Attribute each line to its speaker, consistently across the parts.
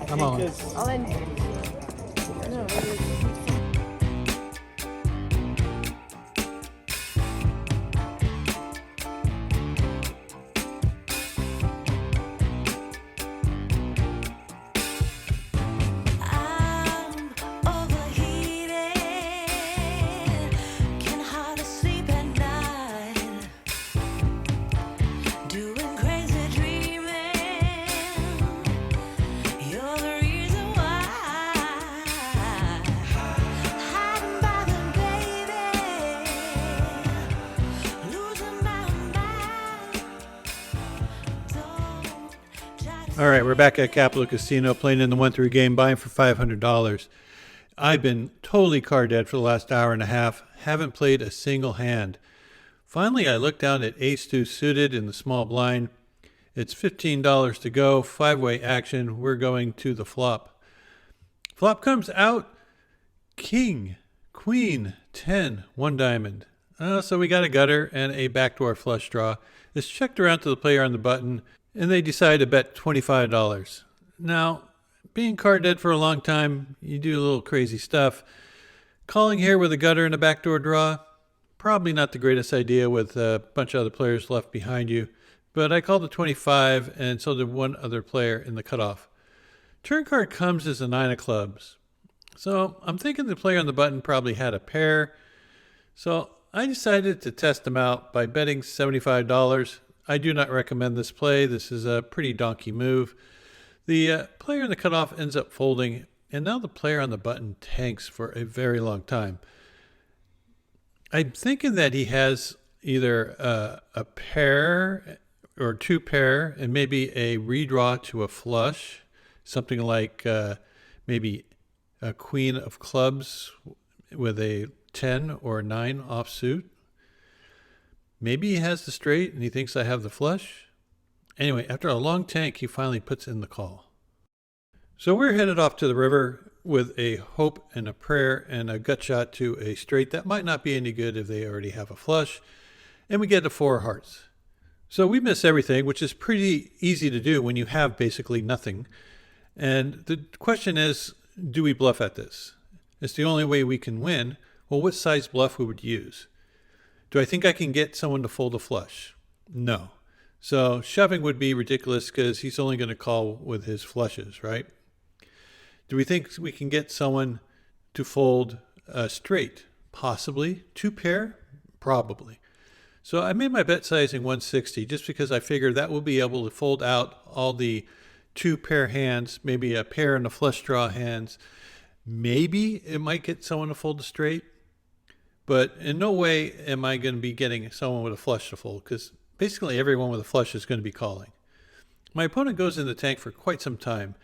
Speaker 1: I'm on.
Speaker 2: All in. No,
Speaker 3: I'm overheated, can hardly sleep at night, doing crazy dreaming. You're the reason why, hiding by the baby, losing my mind. Don't try to
Speaker 1: All right, we're back at Capital Casino playing in the 1-3 game, buying for $500. I've been totally card dead for the last hour and a half, haven't played a single hand. Finally, I looked down at ace-2 suited in the small blind. It's $15 to go, five-way action. We're going to the flop. Flop comes out, king, queen, 10, one diamond. So we got a gutter and a backdoor flush draw. It's checked around to the player on the button, and they decide to bet $25. Now, being card dead for a long time, you do a little crazy stuff. Calling here with a gutter and a backdoor draw, probably not the greatest idea with a bunch of other players left behind you. But I called the 25, and so did one other player in the cutoff. Turn card comes as a 9 of clubs. So I'm thinking the player on the button probably had a pair. So I decided to test him out by betting $75. I do not recommend this play. This is a pretty donkey move. The player in the cutoff ends up folding, and now the player on the button tanks for a very long time. I'm thinking that he has either a pair or two pair and maybe a redraw to a flush, something like maybe a queen of clubs with a 10 or a 9 offsuit. Maybe he has the straight and he thinks I have the flush. Anyway, after a long tank, he finally puts in the call. So we're headed off to the river with a hope and a prayer and a gut shot to a straight that might not be any good if they already have a flush. And we get to 4 hearts. So we miss everything, which is pretty easy to do when you have basically nothing. And the question is, do we bluff at this? It's the only way we can win. Well, what size bluff we would use? Do I think I can get someone to fold a flush? No. So shoving would be ridiculous because he's only going to call with his flushes, right? Do we think we can get someone to fold straight? Possibly. 2 pair? Probably. So I made my bet sizing 160 just because I figured that will be able to fold out all the 2 pair hands, maybe a pair and a flush draw hands. Maybe it might get someone to fold a straight, but in no way am I going to be getting someone with a flush to fold because basically everyone with a flush is going to be calling. My opponent goes in the tank for quite some time,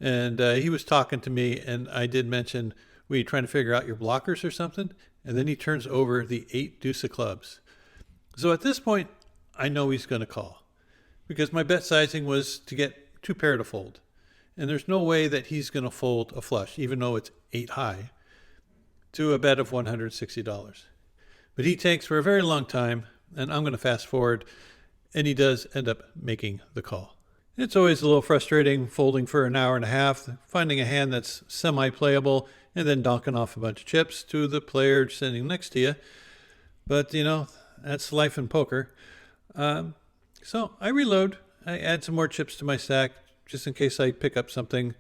Speaker 1: and he was talking to me, and I did mention, were you trying to figure out your blockers or something? And then he turns over the 8 deuce of clubs. So at this point, I know he's going to call because my bet sizing was to get 2 pair to fold. And there's no way that he's going to fold a flush, even though it's 8 high, to a bet of $160. But he tanks for a very long time, and I'm going to fast forward, and he does end up making the call. It's always a little frustrating folding for an hour and a half, finding a hand that's semi-playable, and then donking off a bunch of chips to the player sitting next to you. But, that's life in poker. So I reload. I add some more chips to my stack, just in case I pick up something.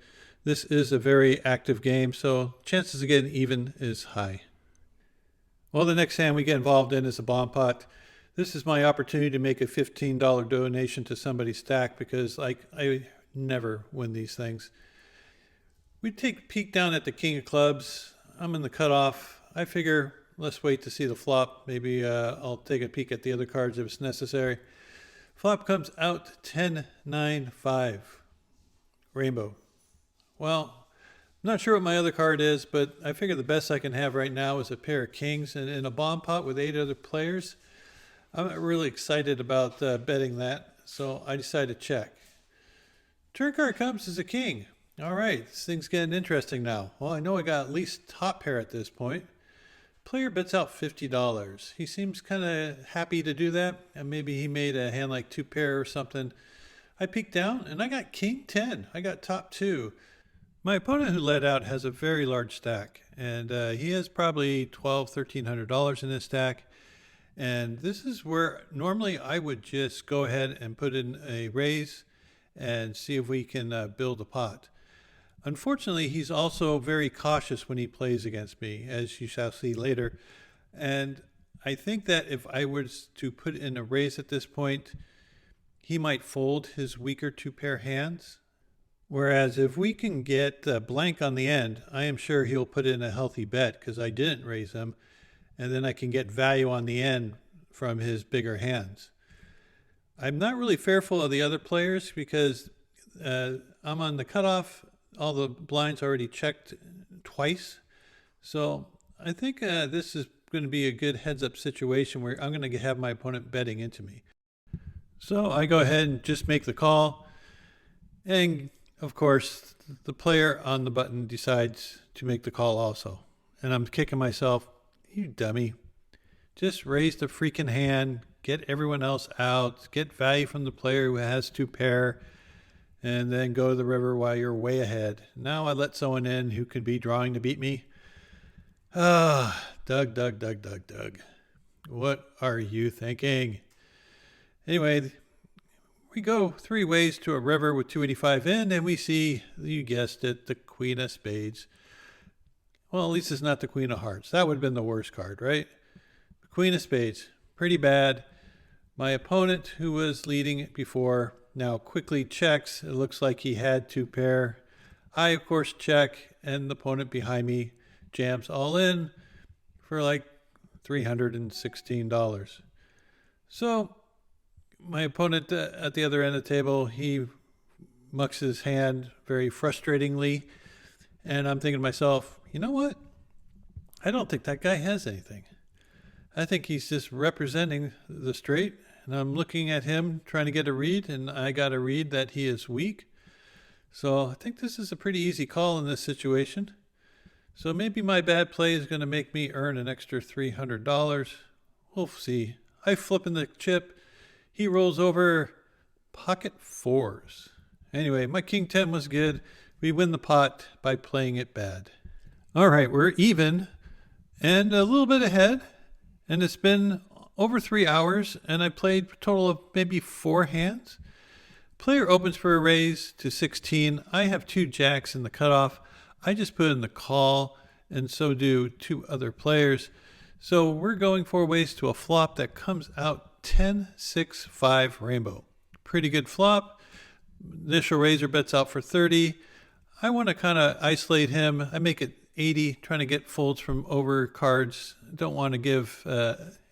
Speaker 1: This is a very active game, so chances of getting even is high. Well, the next hand we get involved in is a bomb pot. This is my opportunity to make a $15 donation to somebody's stack because I never win these things. We take a peek down at the king of clubs. I'm in the cutoff. I figure let's wait to see the flop. Maybe I'll take a peek at the other cards if it's necessary. Flop comes out 10-9-5. Rainbow. Well, I'm not sure what my other card is, but I figure the best I can have right now is a pair of kings and in a bomb pot with 8 other players. I'm not really excited about betting that, so I decided to check. Turn card comes as a king. All right, this thing's getting interesting now. Well, I know I got at least top pair at this point. Player bets out $50. He seems kind of happy to do that, and maybe he made a hand like 2 pair or something. I peeked down, and I got king 10. I got top 2. My opponent who led out has a very large stack, and he has probably $1,200-$1,300 in his stack. And this is where normally I would just go ahead and put in a raise and see if we can build a pot. Unfortunately, he's also very cautious when he plays against me, as you shall see later. And I think that if I was to put in a raise at this point, he might fold his weaker two pair hands. Whereas if we can get a blank on the end, I am sure he'll put in a healthy bet because I didn't raise him. And then I can get value on the end from his bigger hands. I'm not really fearful of the other players because I'm on the cutoff. All the blinds already checked twice. So I think this is going to be a good heads-up situation where I'm going to have my opponent betting into me. So I go ahead and just make the call. And of course, the player on the button decides to make the call also. And I'm kicking myself. You dummy. Just raise the freaking hand, get everyone else out, get value from the player who has two pair, and then go to the river while you're way ahead. Now I let someone in who could be drawing to beat me. Doug. What are you thinking? Anyway, we go 3 ways to a river with 285 in, and we see, you guessed it, the Queen of Spades. Well, at least it's not the Queen of Hearts. That would have been the worst card, right? The Queen of Spades, pretty bad. My opponent, who was leading before, now quickly checks. It looks like he had two pair. I, of course, check, and the opponent behind me jams all in for like $316. So my opponent at the other end of the table, he mucks his hand very frustratingly, and I'm thinking to myself, you know what? I don't think that guy has anything. I think he's just representing the straight, and I'm looking at him trying to get a read, and I got a read that he is weak. So I think this is a pretty easy call in this situation. So maybe my bad play is going to make me earn an extra $300. We'll see. I flip in the chip. He rolls over pocket fours. Anyway, my king 10 was good. We win the pot by playing it bad. All right, we're even and a little bit ahead. And it's been over 3 hours, and I played a total of maybe 4 hands. Player opens for a raise to 16. I have 2 jacks in the cutoff. I just put in the call, and so do 2 other players. So we're going 4 ways to a flop that comes out 10-6-5 rainbow. Pretty good flop. Initial raiser bets out for 30. I want to kind of isolate him. I make it 80, trying to get folds from over cards. Don't want to give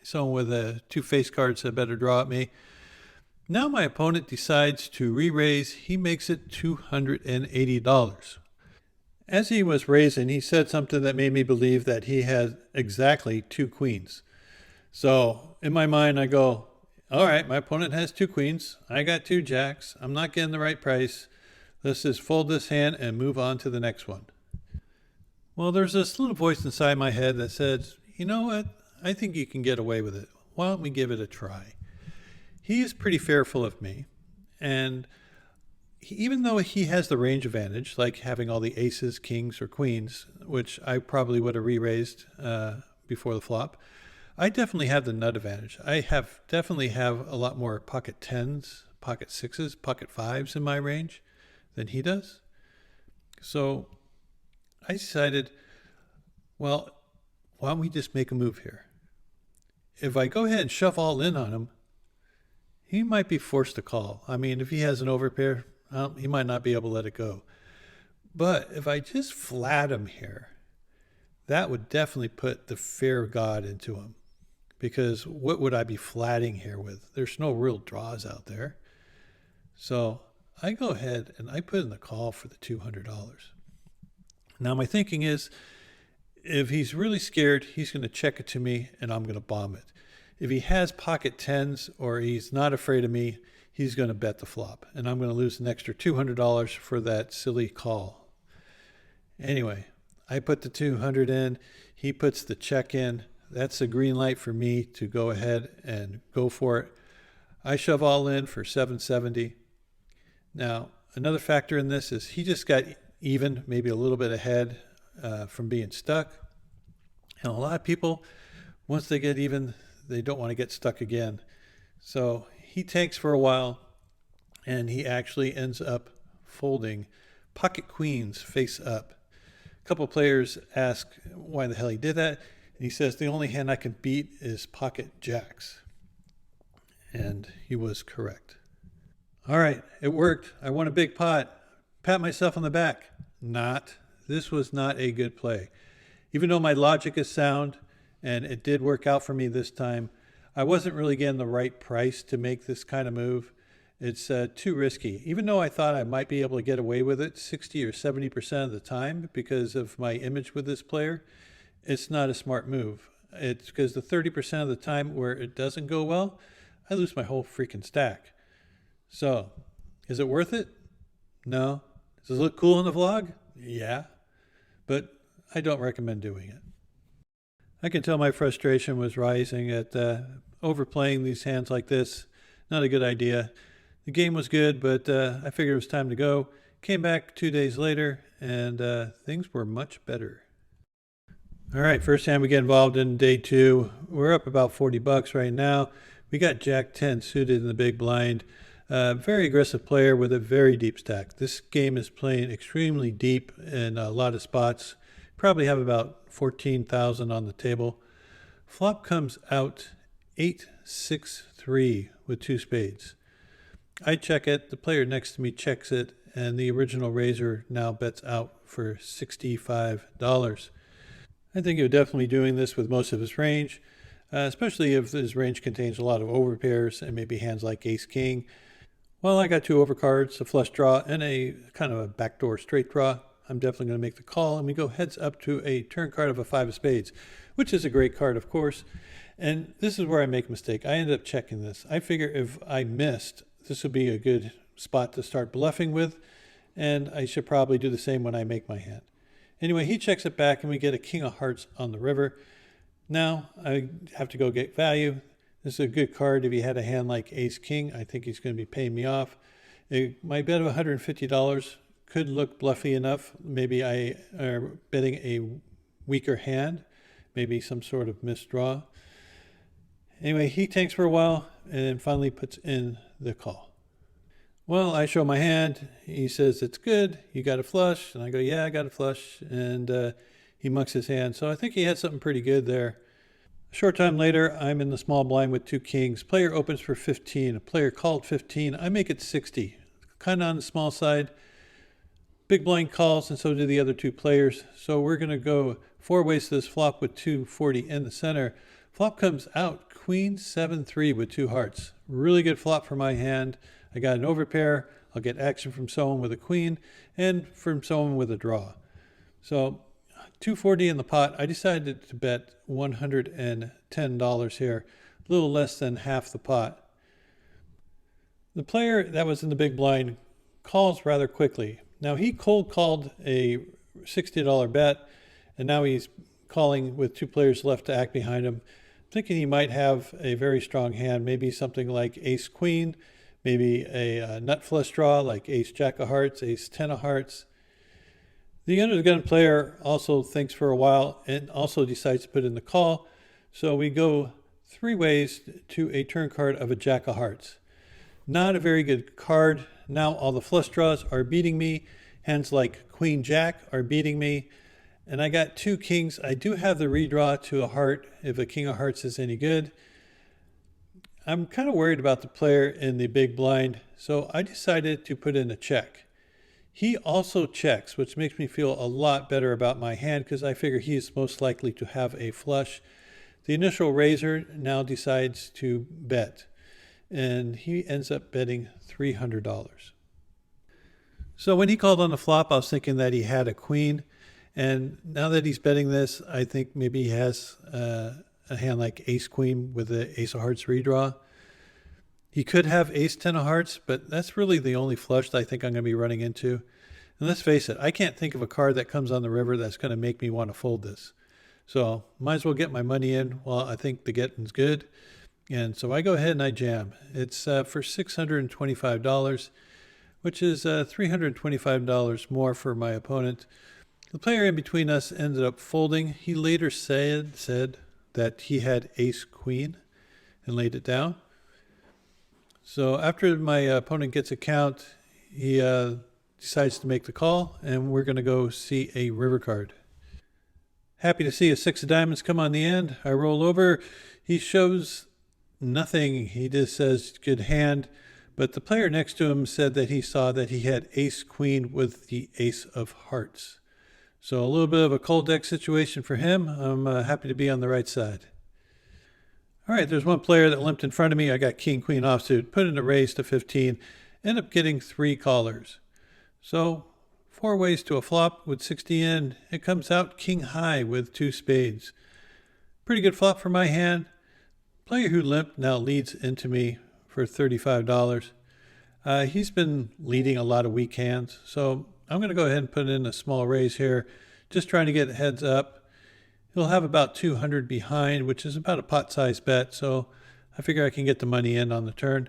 Speaker 1: someone with 2 face cards a better draw at me. Now my opponent decides to re-raise. He makes it $280. As he was raising, he said something that made me believe that he had exactly 2 queens. So in my mind, I go, all right, my opponent has 2 queens. I got 2 jacks. I'm not getting the right price. Let's just fold this hand and move on to the next one. Well, there's this little voice inside my head that says, you know what? I think you can get away with it. Why don't we give it a try? He's pretty fearful of me. And even though he has the range advantage, like having all the aces, kings, or queens, which I probably would have re-raised before the flop, I definitely have the nut advantage. I definitely have a lot more pocket 10s, pocket 6s, pocket 5s in my range than he does. So I decided, well, why don't we just make a move here? If I go ahead and shove all in on him, he might be forced to call. I mean, if he has an overpair, he might not be able to let it go. But if I just flat him here, that would definitely put the fear of God into him. Because what would I be flatting here with? There's no real draws out there. So I go ahead and I put in the call for the $200. Now my thinking is, if he's really scared, he's going to check it to me and I'm going to bomb it. If he has pocket 10s or he's not afraid of me, he's going to bet the flop. And I'm going to lose an extra $200 for that silly call. Anyway, I put the 200 in. He puts the check in. That's a green light for me to go ahead and go for it. I shove all in for 770. Now, another factor in this is he just got even, maybe a little bit ahead from being stuck. And a lot of people, once they get even, they don't want to get stuck again. So he tanks for a while, and he actually ends up folding pocket queens face up. A couple of players ask why the hell he did that. And he says, the only hand I can beat is pocket jacks. And he was correct. All right, it worked. I won a big pot. Pat myself on the back. Not. This was not a good play. Even though my logic is sound, and it did work out for me this time, I wasn't really getting the right price to make this kind of move. It's too risky. Even though I thought I might be able to get away with it 60 or 70% of the time because of my image with this player, it's not a smart move. It's because the 30% of the time where it doesn't go well, I lose my whole freaking stack. So, is it worth it? No. Does it look cool in the vlog? Yeah. But I don't recommend doing it. I can tell my frustration was rising at overplaying these hands like this. Not a good idea. The game was good, but I figured it was time to go. Came back 2 days later, and things were much better. All right, first hand we get involved in day 2. We're up about $40 right now. We got Jack 10 suited in the big blind. Very aggressive player with a very deep stack. This game is playing extremely deep in a lot of spots. Probably have about 14,000 on the table. Flop comes out 8-6-3 with 2 spades. I check it, the player next to me checks it, and the original raiser now bets out for $65. I think he would definitely be doing this with most of his range, especially if his range contains a lot of overpairs and maybe hands like ace-king. Well, I got 2 overcards, a flush draw, and a kind of a backdoor straight draw. I'm definitely going to make the call, and we go heads up to a turn card of a 5 of spades, which is a great card, of course. And this is where I make a mistake. I ended up checking this. I figure if I missed, this would be a good spot to start bluffing with, and I should probably do the same when I make my hand. Anyway, he checks it back, and we get a king of hearts on the river. Now I have to go get value. This is a good card. If he had a hand like ace-king, I think he's going to be paying me off. My bet of $150 could look bluffy enough. Maybe I am betting a weaker hand, maybe some sort of misdraw. Anyway, he tanks for a while and then finally puts in the call. Well, I show my hand. He says, it's good. You got a flush. And I go, yeah, I got a flush. And he mucks his hand. So I think he had something pretty good there. A short time later, I'm in the small blind with 2 kings. Player opens for 15. A player called 15. I make it 60. Kind of on the small side. Big blind calls, and so do the other 2 players. So we're going to go 4 ways to this flop with 240 in the center. Flop comes out queen 7-3 with 2 hearts. Really good flop for my hand. I got an overpair. I'll get action from someone with a queen and from someone with a draw. So 240 in the pot. I decided to bet $110 here, a little less than half the pot. The player that was in the big blind calls rather quickly. Now he cold called a $60 bet, and now he's calling with 2 players left to act behind him, thinking he might have a very strong hand, maybe something like ace-queen, maybe a nut flush draw like ace-jack of hearts, ace-10 of hearts. The under-the-gun player also thinks for a while and also decides to put in the call. So we go 3 ways to a turn card of a jack of hearts. Not a very good card. Now all the flush draws are beating me. Hands like queen jack are beating me. And I got 2 kings. I do have the redraw to a heart if a king of hearts is any good. I'm kind of worried about the player in the big blind, so I decided to put in a check. He also checks, which makes me feel a lot better about my hand because I figure he is most likely to have a flush. The initial raiser now decides to bet, and he ends up betting $300. So when he called on the flop, I was thinking that he had a queen, and now that he's betting this, I think maybe he has a hand like ace-queen with the ace of hearts redraw. He could have ace-10 of hearts, but that's really the only flush that I think I'm going to be running into. And let's face it, I can't think of a card that comes on the river that's going to make me want to fold this. So might as well get my money in while I think the getting's good. And so I go ahead and I jam. It's for $625. which is $325 more for my opponent. The player in between us ended up folding. He later said that he had ace queen and laid it down. So after my opponent gets a count, he decides to make the call, and we're going to go see a river card. Happy to see a six of diamonds come on the end. I roll over. He shows nothing. He just says good hand. But the player next to him said that he saw that he had ace queen with the ace of hearts. So a little bit of a cold deck situation for him. I'm happy to be on the right side. All right, there's one player that limped in front of me. I got king queen offsuit, put in a raise to 15, end up getting 3 callers. So 4 ways to a flop with 60 in. It comes out king high with 2 spades. Pretty good flop for my hand. Player who limped now leads into me for $35. He's been leading a lot of weak hands, so I'm going to go ahead and put in a small raise here, just trying to get heads up. He'll have about 200 behind, which is about a pot-sized bet, so I figure I can get the money in on the turn.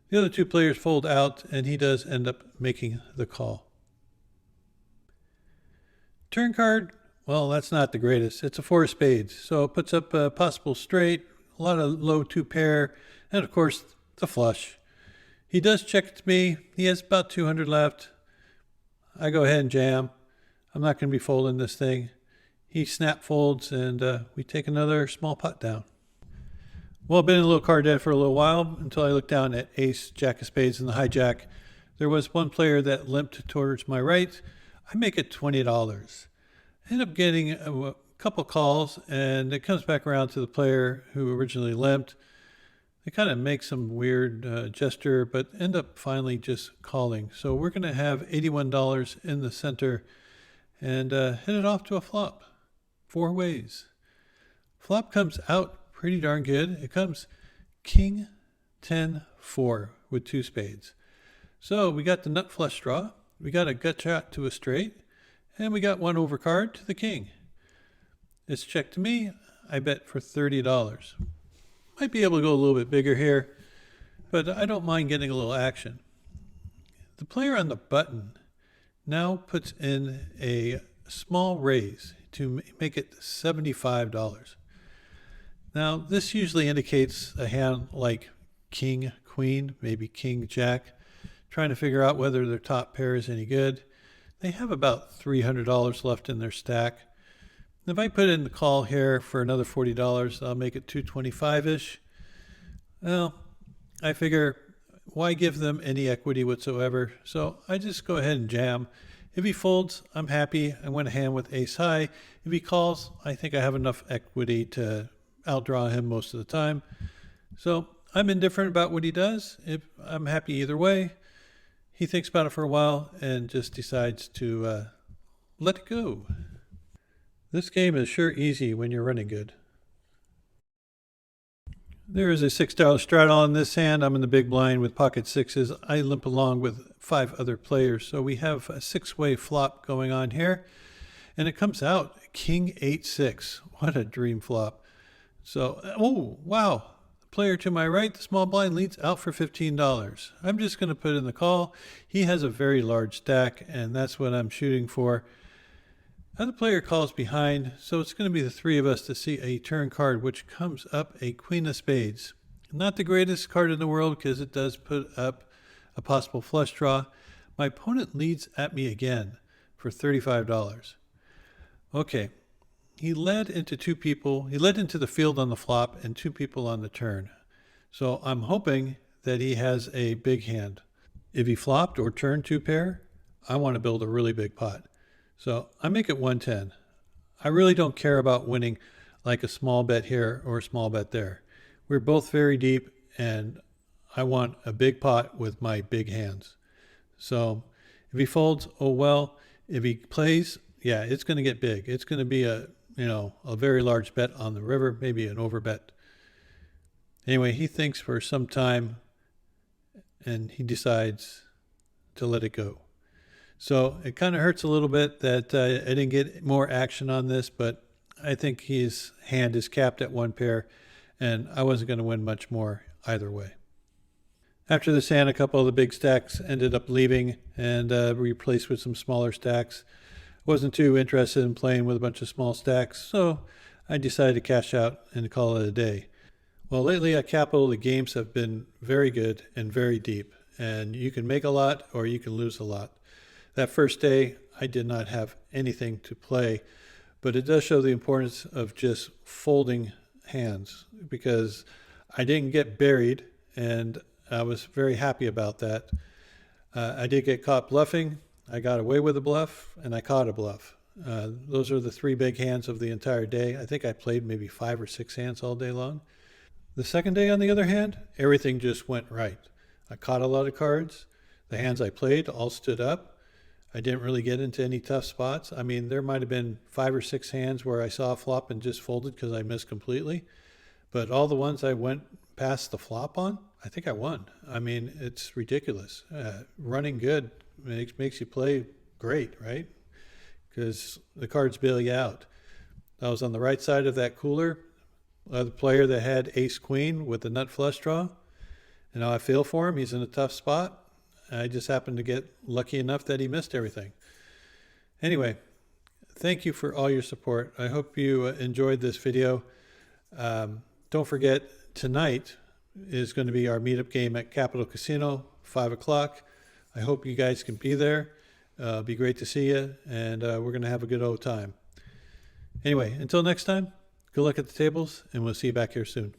Speaker 1: The other 2 players fold out, and he does end up making the call. Turn card, well, that's not the greatest. It's a 4 of spades, so it puts up a possible straight, a lot of low 2 pair, and of course, the flush. He does check to me. He has about 200 left. I go ahead and jam. I'm not going to be folding this thing. He snap folds, and we take another small pot down. Well, I've been in a little card debt for a little while until I looked down at ace, jack of spades, and the hijack. There was one player that limped towards my right. I make it $20. I end up getting a couple calls, and it comes back around to the player who originally limped. They kind of make some weird gesture, but end up finally just calling. So we're going to have $81 in the center and head it off to a flop. 4 ways. Flop comes out pretty darn good. It comes king 10-4 with 2 spades. So we got the nut flush draw. We got a gut shot to a straight. And we got 1 overcard to the king. It's checked to me. I bet for $30. Might be able to go a little bit bigger here, but I don't mind getting a little action. The player on the button now puts in a small raise to make it $75. Now, this usually indicates a hand like king, queen, maybe king, jack, trying to figure out whether their top pair is any good. They have about $300 left in their stack. If I put in the call here for another $40, I'll make it $225-ish. Well, I figure why give them any equity whatsoever? So I just go ahead and jam. If he folds, I'm happy. I went a hand with ace high. If he calls, I think I have enough equity to outdraw him most of the time. So I'm indifferent about what he does. I'm happy either way. He thinks about it for a while and just decides to let it go. This game is sure easy when you're running good. There is a $6 straddle on this hand. I'm in the big blind with pocket sixes. I limp along with 5 other players. So we have a 6-way flop going on here. And it comes out king 8-6. What a dream flop. So, oh, wow. The player to my right, the small blind, leads out for $15. I'm just going to put in the call. He has a very large stack, and that's what I'm shooting for. Other player calls behind, so it's going to be the 3 of us to see a turn card, which comes up a queen of spades. Not the greatest card in the world because it does put up a possible flush draw. My opponent leads at me again for $35. Okay, he led into 2 people. He led into the field on the flop and 2 people on the turn. So I'm hoping that he has a big hand. If he flopped or turned 2 pair, I want to build a really big pot. So I make it 110. I really don't care about winning like a small bet here or a small bet there. We're both very deep, and I want a big pot with my big hands. So if he folds, oh well. If he plays, yeah, it's going to get big. It's going to be a very large bet on the river, maybe an overbet. Anyway, he thinks for some time, and he decides to let it go. So it kind of hurts a little bit that I didn't get more action on this, but I think his hand is capped at 1 pair, and I wasn't going to win much more either way. After this hand, a couple of the big stacks ended up leaving and replaced with some smaller stacks. Wasn't too interested in playing with a bunch of small stacks, so I decided to cash out and call it a day. Well, lately at Capital, the games have been very good and very deep, and you can make a lot or you can lose a lot. That first day, I did not have anything to play, but it does show the importance of just folding hands because I didn't get buried, and I was very happy about that. I did get caught bluffing. I got away with a bluff, and I caught a bluff. Those are the three big hands of the entire day. I think I played maybe 5 or 6 hands all day long. The second day, on the other hand, everything just went right. I caught a lot of cards. The hands I played all stood up. I didn't really get into any tough spots. I mean, there might have been 5 or 6 hands where I saw a flop and just folded because I missed completely. But all the ones I went past the flop on, I think I won. I mean, it's ridiculous. Running good makes you play great, right? Because the cards bail you out. I was on the right side of that cooler, the player that had ace queen with the nut flush draw. And now I feel for him. He's in a tough spot. I just happened to get lucky enough that he missed everything. Anyway, thank you for all your support. I hope you enjoyed this video. Don't forget, tonight is going to be our meetup game at Capital Casino, 5 o'clock. I hope you guys can be there. It'll be great to see you, and we're going to have a good old time. Anyway, until next time, good luck at the tables, and we'll see you back here soon.